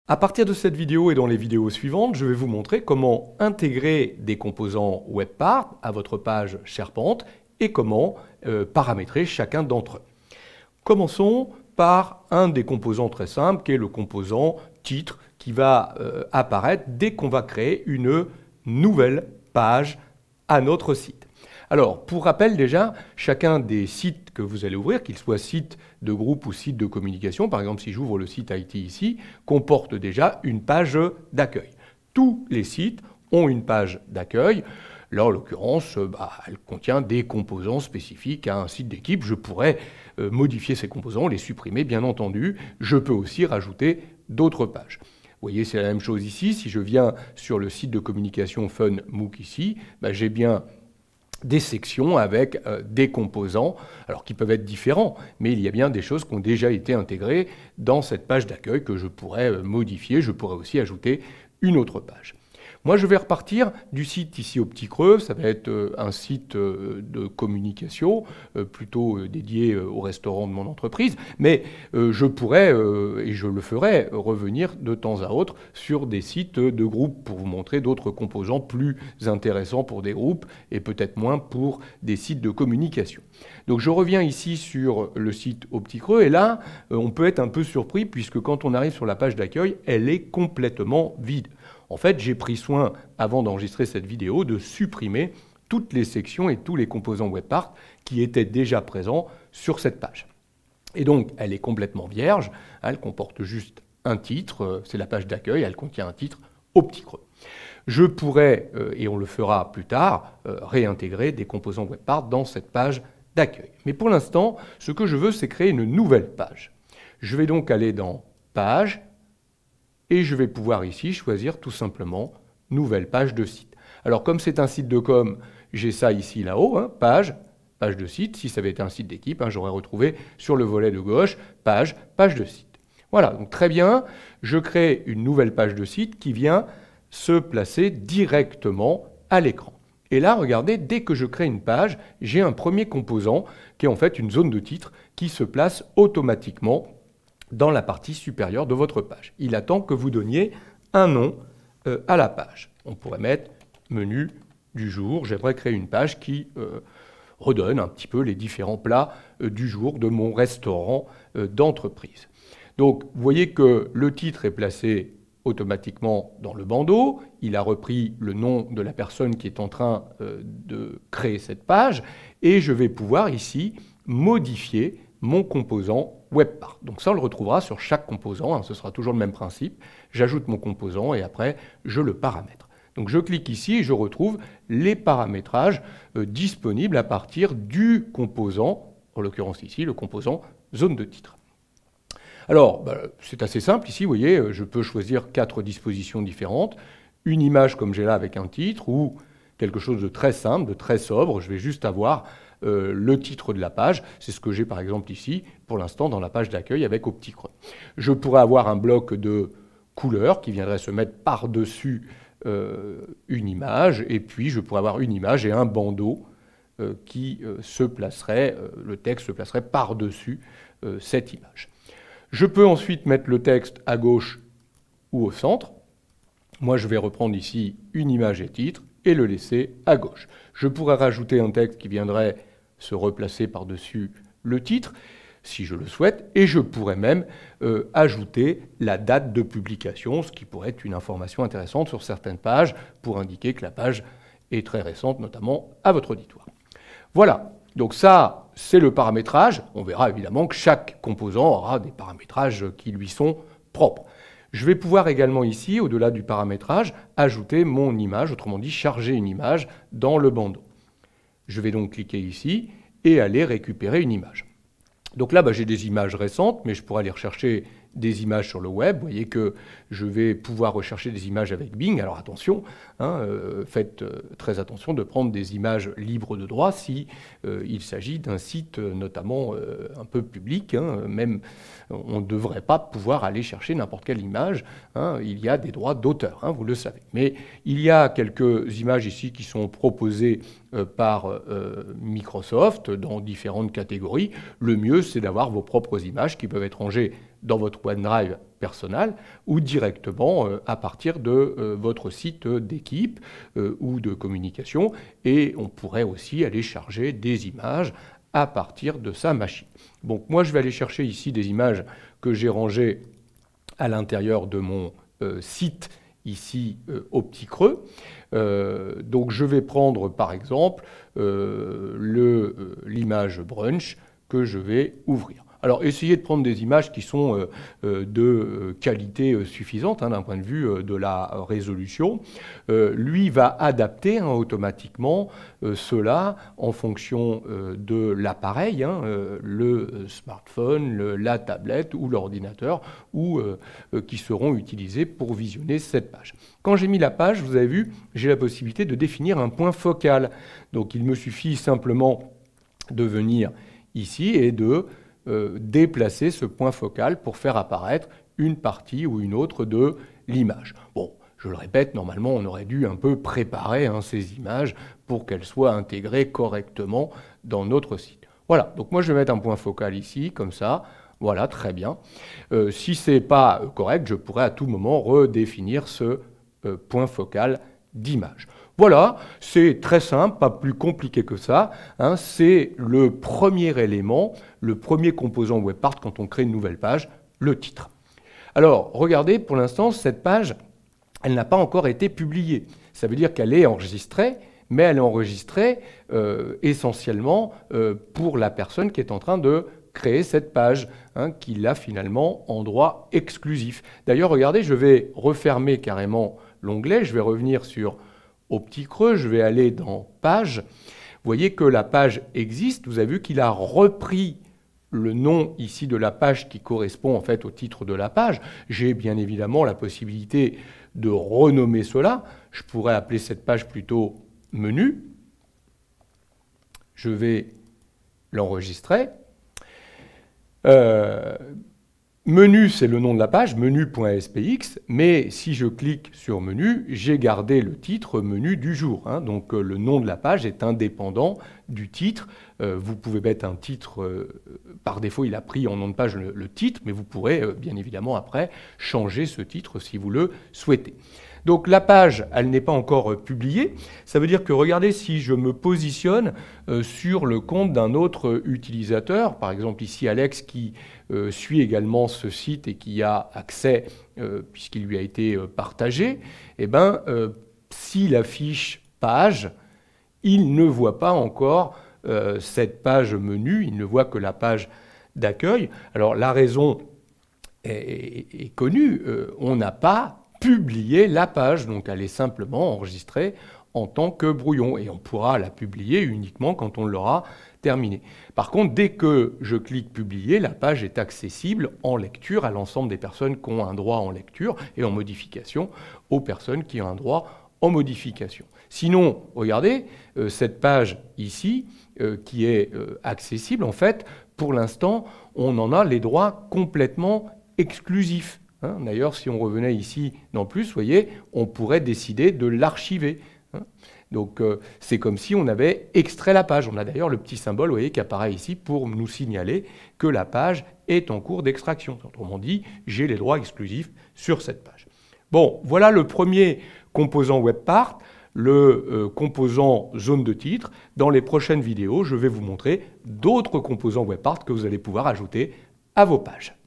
À partir de cette vidéo et dans les vidéos suivantes, je vais vous montrer comment intégrer des composants WebPart à votre page SharePoint et comment paramétrer chacun d'entre eux. Commençons par un des composants très simples qui est le composant titre qui va apparaître dès qu'on va créer une nouvelle page à notre site. Alors, pour rappel déjà, chacun des sites que vous allez ouvrir, qu'ils soient sites de groupe ou sites de communication, par exemple si j'ouvre le site IT ici, comporte déjà une page d'accueil. Tous les sites ont une page d'accueil. Là, en l'occurrence, elle contient des composants spécifiques à un site d'équipe. Je pourrais modifier ces composants, les supprimer, bien entendu. Je peux aussi rajouter d'autres pages. Vous voyez, c'est la même chose ici. Si je viens sur le site de communication FunMOOC ici, j'ai bien des sections avec des composants, alors qui peuvent être différents, mais il y a bien des choses qui ont déjà été intégrées dans cette page d'accueil que je pourrais modifier. Je pourrais aussi ajouter une autre page. Moi, je vais repartir du site ici au petit creux. Ça va être un site de communication, plutôt dédié au restaurant de mon entreprise. Mais je pourrais, et je le ferai, revenir de temps à autre sur des sites de groupe pour vous montrer d'autres composants plus intéressants pour des groupes et peut-être moins pour des sites de communication. Donc je reviens ici sur le site au petit creux. Et là, on peut être un peu surpris puisque quand on arrive sur la page d'accueil, elle est complètement vide. En fait, j'ai pris soin, avant d'enregistrer cette vidéo, de supprimer toutes les sections et tous les composants WebPart qui étaient déjà présents sur cette page. Et donc, elle est complètement vierge, elle comporte juste un titre, c'est la page d'accueil, elle contient un titre au petit creux. Je pourrais, et on le fera plus tard, réintégrer des composants WebPart dans cette page d'accueil. Mais pour l'instant, ce que je veux, c'est créer une nouvelle page. Je vais donc aller dans « Page », et je vais pouvoir ici choisir tout simplement « Nouvelle page de site ». Alors comme c'est un site de com, j'ai ça ici là-haut, page de site. Si ça avait été un site d'équipe, j'aurais retrouvé sur le volet de gauche « Page de site ». Voilà, donc très bien, je crée une nouvelle page de site qui vient se placer directement à l'écran. Et là, regardez, dès que je crée une page, j'ai un premier composant qui est en fait une zone de titre qui se place automatiquement dans la partie supérieure de votre page. Il attend que vous donniez un nom à la page. On pourrait mettre menu du jour. J'aimerais créer une page qui redonne un petit peu les différents plats du jour de mon restaurant d'entreprise. Donc, vous voyez que le titre est placé automatiquement dans le bandeau. Il a repris le nom de la personne qui est en train de créer cette page. Et je vais pouvoir ici modifier mon composant WebPart. Donc ça, on le retrouvera sur chaque composant, ce sera toujours le même principe. J'ajoute mon composant et après, je le paramètre. Donc je clique ici et je retrouve les paramétrages disponibles à partir du composant, en l'occurrence ici, le composant zone de titre. Alors, c'est assez simple ici, vous voyez, je peux choisir 4 dispositions différentes, une image comme j'ai là avec un titre ou quelque chose de très simple, de très sobre. Je vais juste avoir le titre de la page. C'est ce que j'ai par exemple ici, pour l'instant, dans la page d'accueil avec au petit creux. Je pourrais avoir un bloc de couleurs qui viendrait se mettre par-dessus une image, et puis je pourrais avoir une image et un bandeau qui se placerait, le texte se placerait par-dessus cette image. Je peux ensuite mettre le texte à gauche ou au centre. Moi, je vais reprendre ici une image et titre et le laisser à gauche. Je pourrais rajouter un texte qui viendrait se replacer par-dessus le titre, si je le souhaite, et je pourrais même ajouter la date de publication, ce qui pourrait être une information intéressante sur certaines pages pour indiquer que la page est très récente, notamment à votre auditoire. Voilà, donc ça, c'est le paramétrage. On verra évidemment que chaque composant aura des paramétrages qui lui sont propres. Je vais pouvoir également ici, au-delà du paramétrage, ajouter mon image, autrement dit charger une image dans le bandeau. Je vais donc cliquer ici et aller récupérer une image. Donc là, j'ai des images récentes, mais je pourrais aller rechercher des images sur le web. Vous voyez que je vais pouvoir rechercher des images avec Bing. Alors attention, faites très attention de prendre des images libres de droit si il s'agit d'un site notamment un peu public. Même on ne devrait pas pouvoir aller chercher n'importe quelle image. Il y a des droits d'auteur, vous le savez. Mais il y a quelques images ici qui sont proposées par Microsoft dans différentes catégories. Le mieux, c'est d'avoir vos propres images qui peuvent être rangées dans votre OneDrive personnel ou directement à partir de votre site d'équipe ou de communication. Et on pourrait aussi aller charger des images à partir de sa machine. Donc moi, je vais aller chercher ici des images que j'ai rangées à l'intérieur de mon site ici au petit creux. Donc je vais prendre par exemple l'image brunch que je vais ouvrir. Alors essayez de prendre des images qui sont de qualité suffisante d'un point de vue de la résolution. Lui va adapter automatiquement cela en fonction de l'appareil, le smartphone, la tablette ou l'ordinateur, qui seront utilisés pour visionner cette page. Quand j'ai mis la page, vous avez vu, j'ai la possibilité de définir un point focal. Donc il me suffit simplement de venir ici et de déplacer ce point focal pour faire apparaître une partie ou une autre de l'image. Bon, je le répète, normalement, on aurait dû un peu préparer ces images pour qu'elles soient intégrées correctement dans notre site. Voilà, donc moi je vais mettre un point focal ici, comme ça. Voilà, très bien. Si ce n'est pas correct, je pourrais à tout moment redéfinir ce point focal d'image. Voilà, c'est très simple, pas plus compliqué que ça. C'est le premier élément, le premier composant WebPart quand on crée une nouvelle page, le titre. Alors, regardez, pour l'instant, cette page, elle n'a pas encore été publiée. Ça veut dire qu'elle est enregistrée, mais elle est enregistrée essentiellement pour la personne qui est en train de créer cette page, qui l'a finalement en droit exclusif. D'ailleurs, regardez, je vais refermer carrément l'onglet, je vais revenir au petit creux, je vais aller dans Page. Vous voyez que la page existe, vous avez vu qu'il a repris le nom ici de la page qui correspond en fait au titre de la page. J'ai bien évidemment la possibilité de renommer cela. Je pourrais appeler cette page plutôt Menu. Je vais l'enregistrer. Menu, c'est le nom de la page, menu.spx, mais si je clique sur Menu, j'ai gardé le titre Menu du jour. Donc le nom de la page est indépendant du titre. Vous pouvez mettre un titre, par défaut il a pris en nom de page le titre, mais vous pourrez bien évidemment après changer ce titre si vous le souhaitez. Donc la page, elle n'est pas encore publiée. Ça veut dire que, regardez, si je me positionne sur le compte d'un autre utilisateur, par exemple ici Alex qui suit également ce site et qui a accès, puisqu'il lui a été partagé, eh bien, s'il affiche page, il ne voit pas encore cette page menu, il ne voit que la page d'accueil. Alors la raison est connue, on n'a pas publier la page, donc elle est simplement enregistrée en tant que brouillon et on pourra la publier uniquement quand on l'aura terminée. Par contre, dès que je clique publier, la page est accessible en lecture à l'ensemble des personnes qui ont un droit en lecture et en modification aux personnes qui ont un droit en modification. Sinon, regardez, cette page ici qui est accessible, en fait, pour l'instant, on en a les droits complètement exclusifs. D'ailleurs, si on revenait ici dans plus, vous voyez, on pourrait décider de l'archiver. Donc, c'est comme si on avait extrait la page. On a d'ailleurs le petit symbole, vous voyez, qui apparaît ici pour nous signaler que la page est en cours d'extraction. Autrement dit, j'ai les droits exclusifs sur cette page. Bon, voilà le premier composant WebPart, le composant zone de titre. Dans les prochaines vidéos, je vais vous montrer d'autres composants WebPart que vous allez pouvoir ajouter à vos pages.